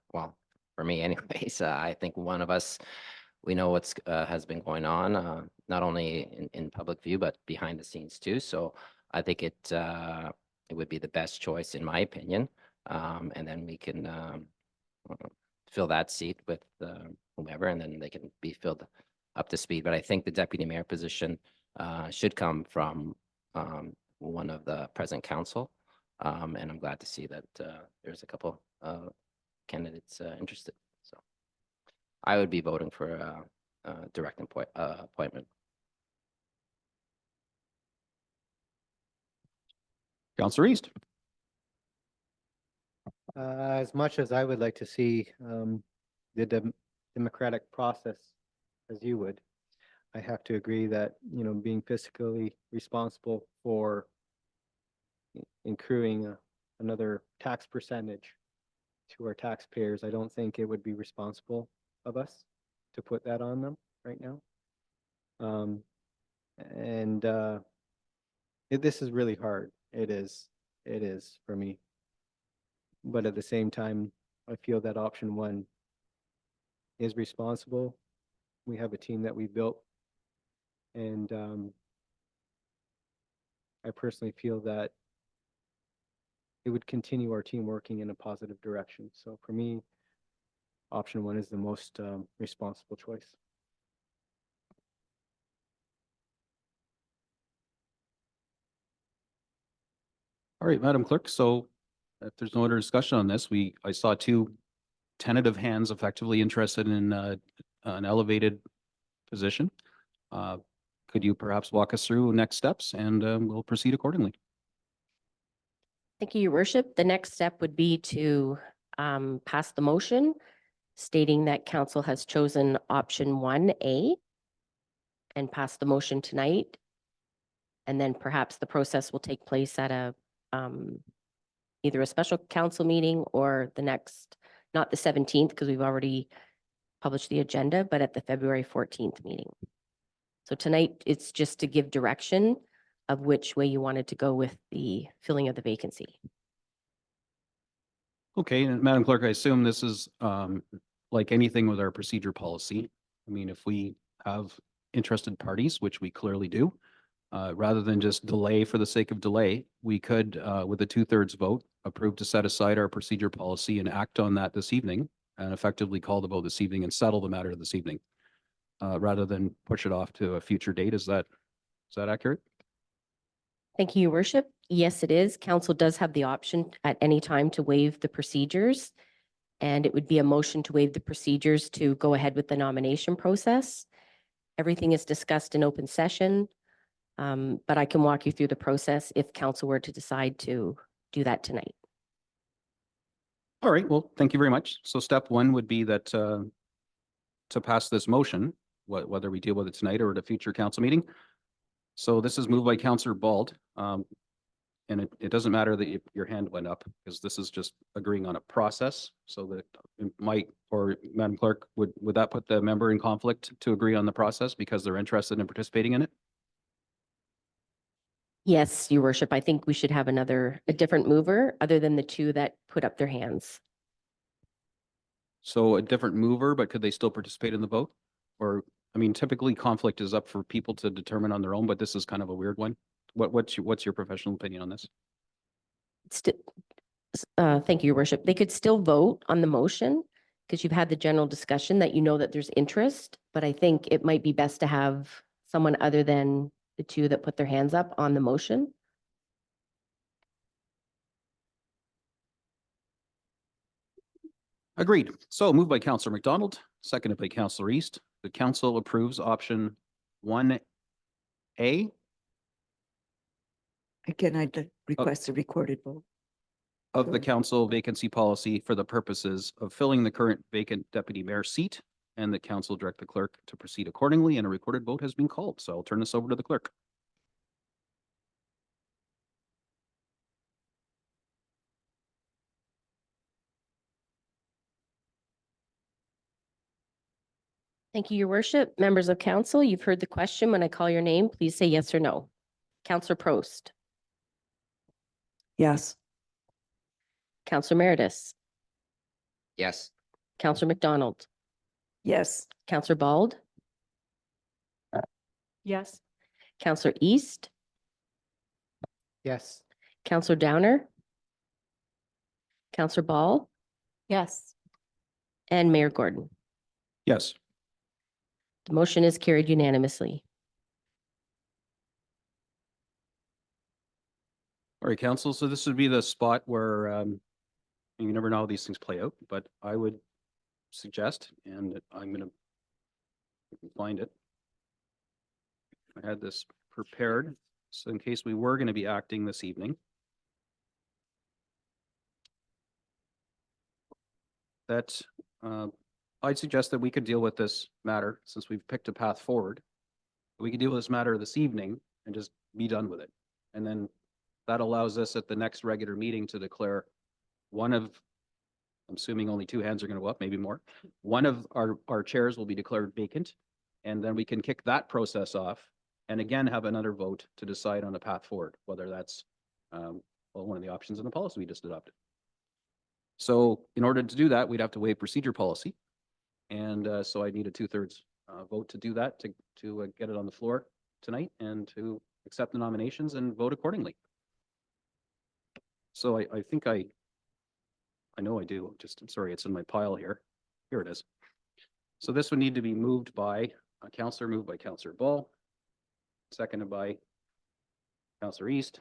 Speaker 4: me anyways. I think one of us, we know what's has been going on, not only in public view, but behind the scenes too. So I think it would be the best choice in my opinion. And then we can fill that seat with whomever, and then they can be filled up to speed. But I think the deputy mayor position should come from one of the present council. And I'm glad to see that there's a couple candidates interested. So I would be voting for a direct appointment.
Speaker 1: Councillor East.
Speaker 7: As much as I would like to see the democratic process as you would, I have to agree that, being fiscally responsible for accruing another tax percentage to our taxpayers, I don't think it would be responsible of us to put that on them right now. This is really hard. It is for me. But at the same time, I feel that option one is responsible. We have a team that we built, and I personally feel that it would continue our team working in a positive direction. So for me, option one is the most responsible choice.
Speaker 1: All right, Madam Clerk. So if there's no other discussion on this, I saw two tentative hands effectively interested in an elevated position. Could you perhaps walk us through next steps and we'll proceed accordingly?
Speaker 6: Thank you, Your Worship. The next step would be to pass the motion stating that council has chosen option 1A and pass the motion tonight. And then perhaps the process will take place at a either a special council meeting or the next, not the 17th, because we've already published the agenda, but at the February 14th meeting. So tonight it's just to give direction of which way you wanted to go with the filling of the vacancy.
Speaker 1: Okay, and Madam Clerk, I assume this is like anything with our procedure policy. I mean, if we have interested parties, which we clearly do, rather than just delay for the sake of delay, we could, with a 2/3 vote, approve to set aside our procedure policy and act on that this evening and effectively call the vote this evening and settle the matter this evening, rather than push it off to a future date. Is that accurate?
Speaker 6: Thank you, Your Worship. Yes, it is. Council does have the option at any time to waive the procedures. And it would be a motion to waive the procedures to go ahead with the nomination process. Everything is discussed in open session. But I can walk you through the process if council were to decide to do that tonight.
Speaker 1: All right, well, thank you very much. So step one would be that to pass this motion, whether we deal with it tonight or at a future council meeting. So this is moved by Councillor Bald. And it doesn't matter that your hand went up because this is just agreeing on a process. So that Mike or Madam Clerk, would that put the member in conflict to agree on the process because they're interested in participating in it?
Speaker 6: Yes, Your Worship, I think we should have a different mover other than the two that put up their hands.
Speaker 1: So a different mover, but could they still participate in the vote? Or, I mean, typically conflict is up for people to determine on their own, but this is kind of a weird one. What's your professional opinion on this?
Speaker 6: Thank you, Your Worship. They could still vote on the motion because you've had the general discussion that you know that there's interest, but I think it might be best to have someone other than the two that put their hands up on the motion.
Speaker 1: Agreed. So moved by Councillor McDonald, seconded by Councillor East. The council approves option 1A.
Speaker 5: Again, I'd request a recorded vote.
Speaker 1: Of the
Speaker 5: Sure.
Speaker 1: council vacancy policy for the purposes of filling the current vacant deputy mayor seat, and the council direct the clerk to proceed accordingly, and a recorded vote has been called. So I'll turn this over to the clerk.
Speaker 6: Thank you, Your Worship. Members of council, you've heard the question. When I call your name, please say yes or no. Councillor Prost,
Speaker 5: Yes.
Speaker 6: Councillor Meredith,
Speaker 4: Yes.
Speaker 6: Councillor McDonald,
Speaker 5: Yes.
Speaker 6: Councillor Bald,
Speaker 5: Yes.
Speaker 6: Councillor East,
Speaker 7: Yes.
Speaker 6: Councillor Downer, Councillor Ball,
Speaker 5: Yes.
Speaker 6: and Mayor Gordon.
Speaker 1: Yes.
Speaker 6: The motion is carried unanimously.
Speaker 1: All right, council. So this would be the spot where you never know how these things play out, but I would suggest, and I'm going to find it. I had this prepared, so in case we were going to be acting this evening. That I'd suggest that we could deal with this matter since we've picked a path forward. We could deal with this matter this evening and just be done with it. And then that allows us at the next regular meeting to declare one of, I'm assuming only two hands are going to go up, maybe more. One of our chairs will be declared vacant. And then we can kick that process off and again have another vote to decide on a path forward, whether that's well, one of the options in the policy we just adopted. So in order to do that, we'd have to waive procedure policy. And so I need a 2/3 vote to do that, to get it on the floor tonight and to accept the nominations and vote accordingly. So I think I know I do. Just, I'm sorry, it's in my pile here. Here it is. So this would need to be moved by a councillor, moved by Councillor Ball, seconded by Councillor East.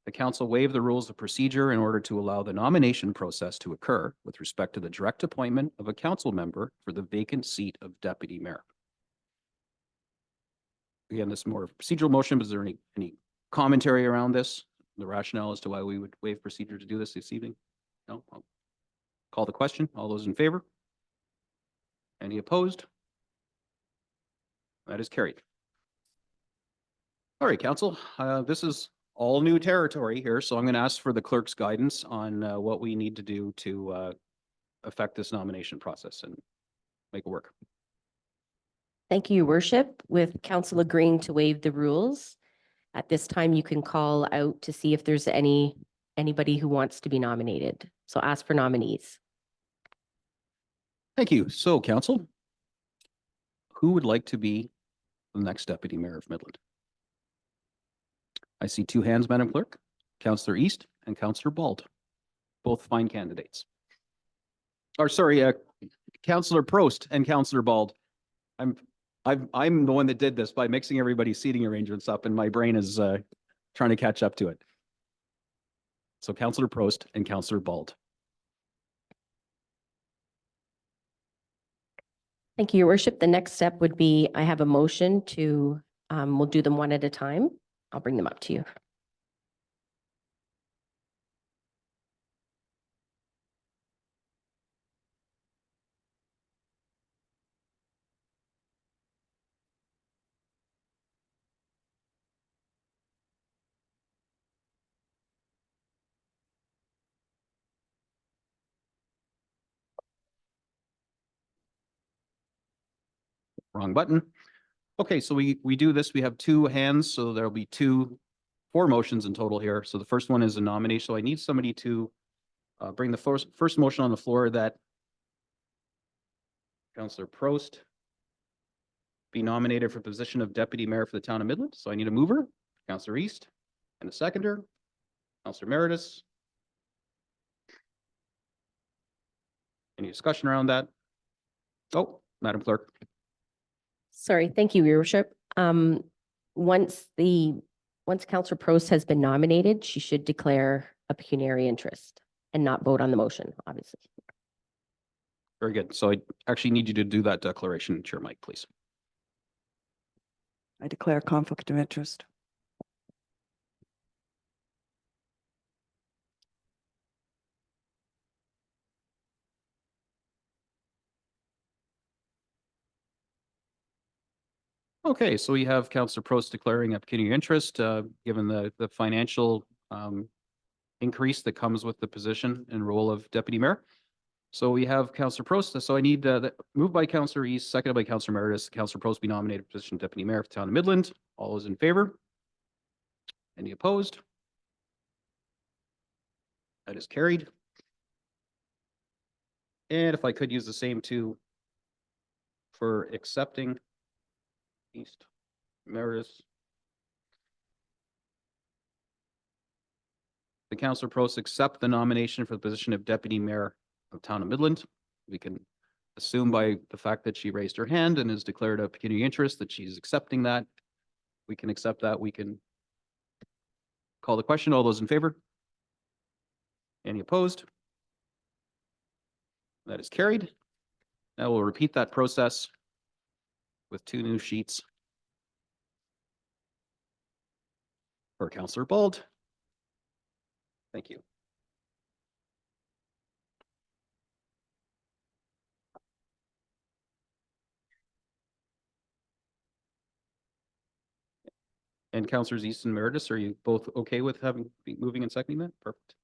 Speaker 1: The council waive the rules of procedure in order to allow the nomination process to occur with respect to the direct appointment of a council member for the vacant seat of deputy mayor. Again, this is more of a procedural motion, but is there any commentary around this? The rationale as to why we would waive procedure to do this evening? No? I'll call the question. All those in favor? Any opposed? That is carried. All right, council, this is all new territory here, so I'm going to ask for the clerk's guidance on what we need to do to affect this nomination process and make it work.
Speaker 6: Thank you, Your Worship. With council agreeing to waive the rules, at this time you can call out to see if there's anybody who wants to be nominated. So ask for nominees.
Speaker 1: Thank you. So, council, who would like to be the next deputy mayor of Midland? I see two hands, Madam Clerk, Councillor East and Councillor Bald, both fine candidates. Or sorry, Councillor Prost and Councillor Bald. I'm the one that did this by mixing everybody's seating arrangements up, and my brain is trying to catch up to it. So Councillor Prost and Councillor Bald.
Speaker 6: Thank you, Your Worship. The next step would be, I have a motion to, we'll do them one at a time. I'll bring them up to you.
Speaker 1: Wrong button. Okay, so we do this. We have two hands, so there'll be four motions in total here. So the first one is a nomination. So I need somebody to bring the first motion on the floor that Councillor Prost be nominated for position of Deputy Mayor for the town of Midland. So I need a mover, Councillor East, and a seconder, Councillor Meredith. Any discussion around that? Oh, Madam Clerk.
Speaker 6: Sorry, thank you, Your Worship. Once Councillor Prost has been nominated, she should declare a pecuniary interest and not vote on the motion, obviously.
Speaker 1: Very good. So I actually need you to do that declaration, Chair Mike, please.
Speaker 8: I declare conflict of interest.
Speaker 1: Okay, so we have Councillor Prost declaring a pecuniary interest, given the financial increase that comes with the position and role of Deputy Mayor. So we have Councillor Prost. So I need moved by Councillor East, seconded by Councillor Meredith. Councillor Prost be nominated for position of Deputy Mayor for the town of Midland. All those in favor? Any opposed? That is carried. And if I could use the same two for accepting East, Meredith. The Councillor Prost accept the nomination for the position of Deputy Mayor of Town of Midland. We can assume by the fact that she raised her hand and has declared a pecuniary interest that she's accepting that. We can accept that. We can call the question. All those in favor? Any opposed? That is carried. Now we'll repeat that process with two new sheets for Councillor Bald. Thank you. And Councillors East and Meredith, are you both okay with moving and seconding that? Perfect.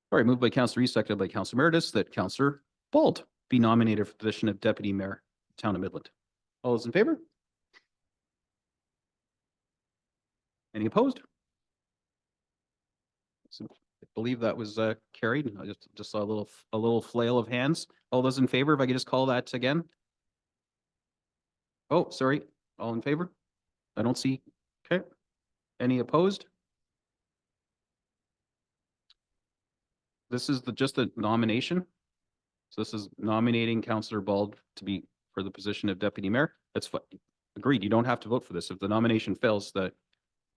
Speaker 1: All right, moved by Councillor East, seconded by Councillor Meredith, that Councillor Bald be nominated for the position of Deputy Mayor, Town of Midland. All those in favor? Any opposed? So I believe that was carried. I just saw a little flail of hands. All those in favor, if I could just call that again. Oh, sorry. All in favor? I don't see. Okay. Any opposed? This is just the nomination. So this is nominating Councillor Bald to be for the position of Deputy Mayor. That's agreed. You don't have to vote for this. If the nomination fails, the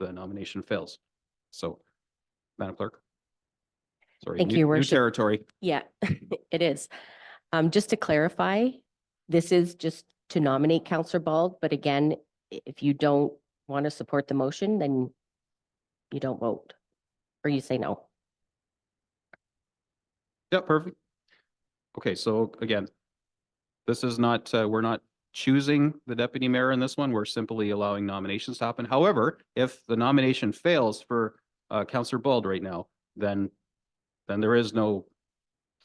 Speaker 1: nomination fails. So, Madam Clerk. Sorry,
Speaker 6: Thank you, Your
Speaker 1: new
Speaker 6: Worship.
Speaker 1: territory.
Speaker 6: Yeah, it is. Just to clarify, this is just to nominate Councillor Bald, but again, if you don't want to support the motion, then you don't vote, or you say no.
Speaker 1: Yeah, perfect. Okay, so again, this is not, we're not choosing the deputy mayor in this one. We're simply allowing nominations to happen. However, if the nomination fails for Councillor Bald right now, then there is no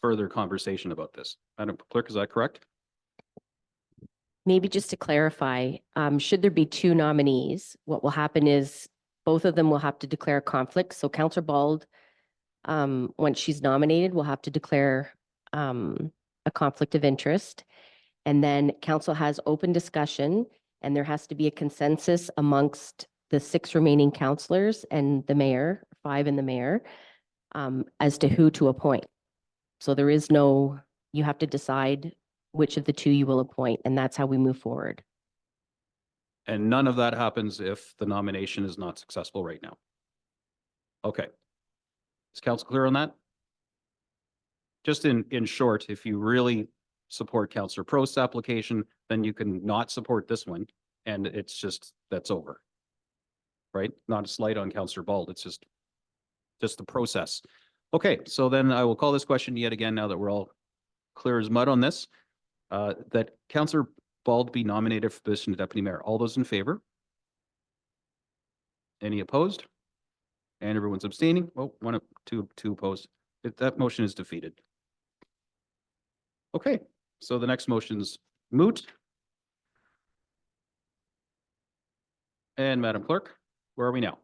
Speaker 1: further conversation about this. Madam Clerk, is that correct?
Speaker 6: Maybe just to clarify, should there be two nominees, what will happen is both of them will have to declare a conflict. So Councillor Bald Once she's nominated, we'll have to declare a conflict of interest. And then council has open discussion, and there has to be a consensus amongst the 6 remaining councillors and the mayor, 5 and the mayor, as to who to appoint. So there is no, you have to decide which of the 2 you will appoint, and that's how we move forward.
Speaker 1: And none of that happens if the nomination is not successful right now. Okay. Is council clear on that? Just in short, if you really support Councillor Prost's application, then you can not support this one. And it's just, that's over. Right? Not a slight on Councillor Bald. It's just the process. Okay, so then I will call this question yet again, now that we're all clear as mud on this, that Councillor Bald be nominated for the position of Deputy Mayor. All those in favor? Any opposed? And everyone's abstaining? Oh, two opposed. That motion is defeated. Okay, so the next motion's moot. And Madam Clerk, where are we now?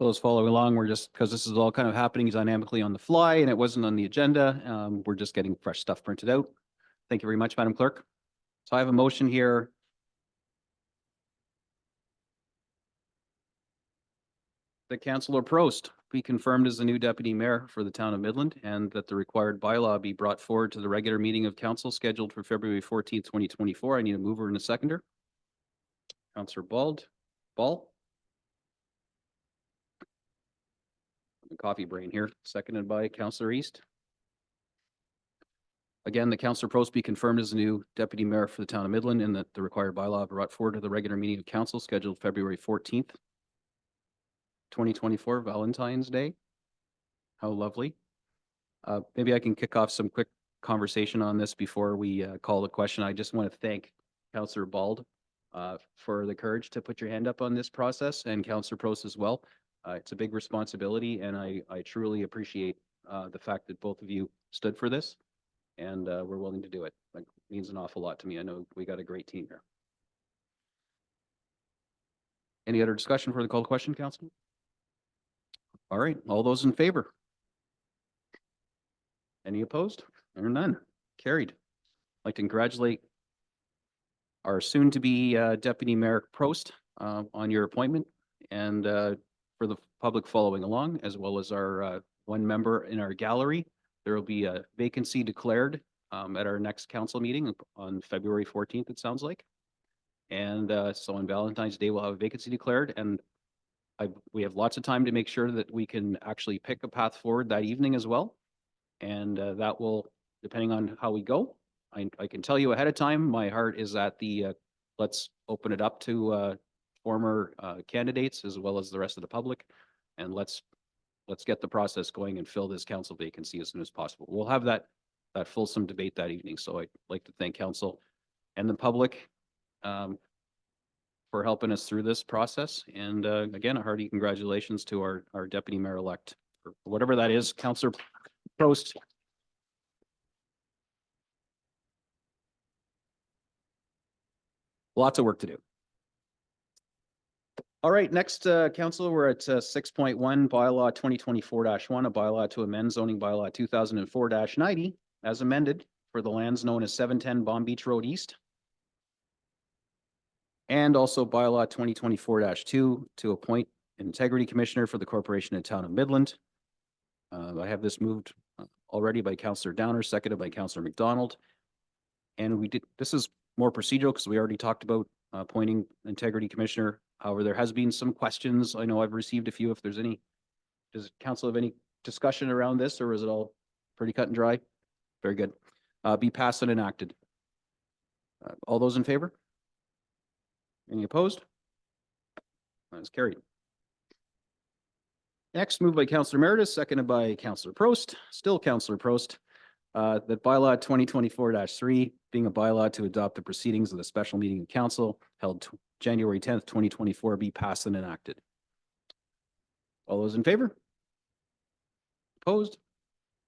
Speaker 1: Those following along, we're just, because this is all kind of happening dynamically on the fly and it wasn't on the agenda, we're just getting fresh stuff printed out. Thank you very much, Madam Clerk. So I have a motion here. That Councillor Prost be confirmed as the new deputy mayor for the town of Midland, and that the required bylaw be brought forward to the regular meeting of council scheduled for February 14th, 2024. I need a mover and a seconder. Councillor Ball. Coffee brain here, seconded by Councillor East. Again, the Councillor Prost be confirmed as the new deputy mayor for the town of Midland, and that the required bylaw brought forward to the regular meeting of council scheduled February 14th, 2024, Valentine's Day. How lovely. Maybe I can kick off some quick conversation on this before we call the question. I just want to thank Councillor Bald for the courage to put your hand up on this process, and Councillor Prost as well. It's a big responsibility, and I truly appreciate the fact that both of you stood for this, and we're willing to do it. It means an awful lot to me. I know we got a great team here. Any other discussion for the call to question, Council? All right, all those in favor? Any opposed? Or none? Carried. I'd like to congratulate our soon-to-be Deputy Mayor Prost on your appointment, and for the public following along, as well as our one member in our gallery. There will be a vacancy declared at our next council meeting on February 14th, it sounds like. And so on Valentine's Day, we'll have a vacancy declared, and we have lots of time to make sure that we can actually pick a path forward that evening as well. And that will, depending on how we go, I can tell you ahead of time, my heart is at the, let's open it up to former candidates as well as the rest of the public. And let's get the process going and fill this council vacancy as soon as possible. We'll have that fulsome debate that evening. So I'd like to thank council and the public for for helping us through this process. And again, a hearty congratulations to our deputy mayor-elect for whatever that is, Councillor Prost. Lots of work to do. All right, next, council, we're at 6.1 bylaw 2024-1, a bylaw to amend zoning bylaw 2004-90 as amended for the lands known as 710 Bomb Beach Road East. And also bylaw 2024-2 to appoint an integrity commissioner for the corporation and town of Midland. I have this moved already by Councillor Downer, seconded by Councillor McDonald. And this is more procedural because we already talked about appointing integrity commissioner. However, there has been some questions. I know I've received a few. If there's any, does council have any discussion around this, or is it all pretty cut and dry? Very good. Be passed and enacted. All those in favor? Any opposed? That is carried. Next, moved by Councillor Meredith, seconded by Councillor Prost, still Councillor Prost, that bylaw 2024-3 being a bylaw to adopt the proceedings of the special meeting of council held January 10th, 2024 be passed and enacted. All those in favor? Opposed?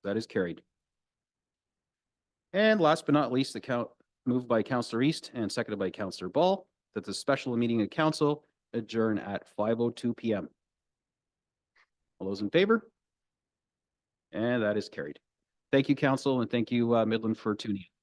Speaker 1: That is carried. And last but not least, the count moved by Councillor East and seconded by Councillor Ball that the special meeting of council adjourn at 5:02 p.m. All those in favor? And that is carried. Thank you, council, and thank you, Midland, for tuning in.